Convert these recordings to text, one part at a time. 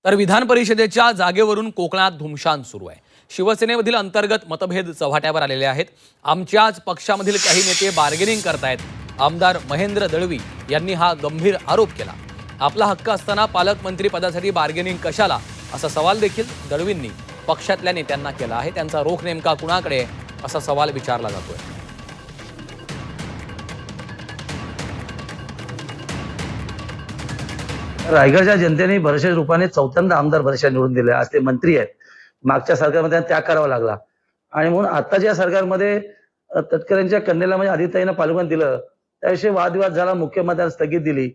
तर विधान परिषदेच्या जागेवरून कोकणात धुमशान सुरू आहे। शिवसेनेमधील अंतर्गत मतभेद चव्हाट्यावर आलेले आहेत। आमच्याच पक्षामधील काही नेते बार्गेनिंग करतायत। आमदार महेंद्र दळवी यांनी हा गंभीर आरोप केला। आपला हक्क असताना पालकमंत्री पदासाठी बार्गेनिंग कशाला, असा सवाल देखील दळवींनी पक्षातल्या नेत्यांना केला आहे। त्यांचा रोख नेमका कुणाकडे आहे, असा सवाल विचारला जातोय। रायगडच्या जनतेने भरशेष रूपाने चौथ्यांदा आमदार भरशा निवडून दिले। आज ते मंत्री आहेत। मागच्या सरकारमध्ये त्यांना त्याग करावा लागला आणि म्हणून आताच्या या सरकारमध्ये तटकरेंच्या कन्येला म्हणजे आदित्यताईंना पालकमंत्री दिलं, त्याविषयी वादविवाद झाला, मुख्यमंत्र्यांनी स्थगित दिली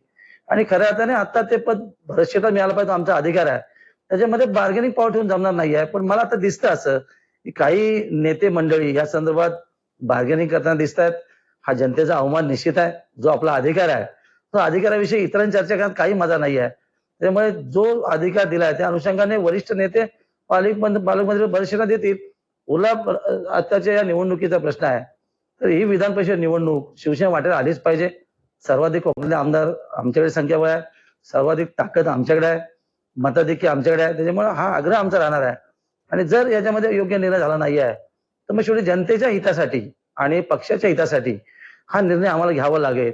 आणि खऱ्या अर्थाने आता ते पद भरशेला मिळालं पाहिजे, आमचा अधिकार आहे। त्याच्यामध्ये बार्गेनिंग पॉवर ठेवून जमणार नाही आहे। पण मला आता दिसतं असं की काही नेते मंडळी या संदर्भात बार्गेनिंग करताना दिसत आहेत। हा जनतेचा अवमान निश्चित आहे। जो आपला अधिकार आहे तो अधिकाराविषयी इतरांची चर्चा करण्यात काही मजा नाही आहे। त्यामुळे जो अधिकार दिलाय त्या अनुषंगाने वरिष्ठ नेते पालकमंत्री भरशेला देतील। आताच्या या निवडणुकीचा प्रश्न आहे, तर ही विधान परिषद निवडणूक शिवसेना वाटेला आलीच पाहिजे। सर्वाधिक कोकणातले आमदार आमच्याकडे संख्याबळ आहे, सर्वाधिक ताकद आमच्याकडे आहे, मताधिक्य आमच्याकडे आहे। त्याच्यामुळे हा आग्रह आमचा राहणार आहे आणि जर याच्यामध्ये योग्य निर्णय झाला नाही आहे तर मग शेवटी जनतेच्या हितासाठी आणि पक्षाच्या हितासाठी हा निर्णय आम्हाला घ्यावा लागेल।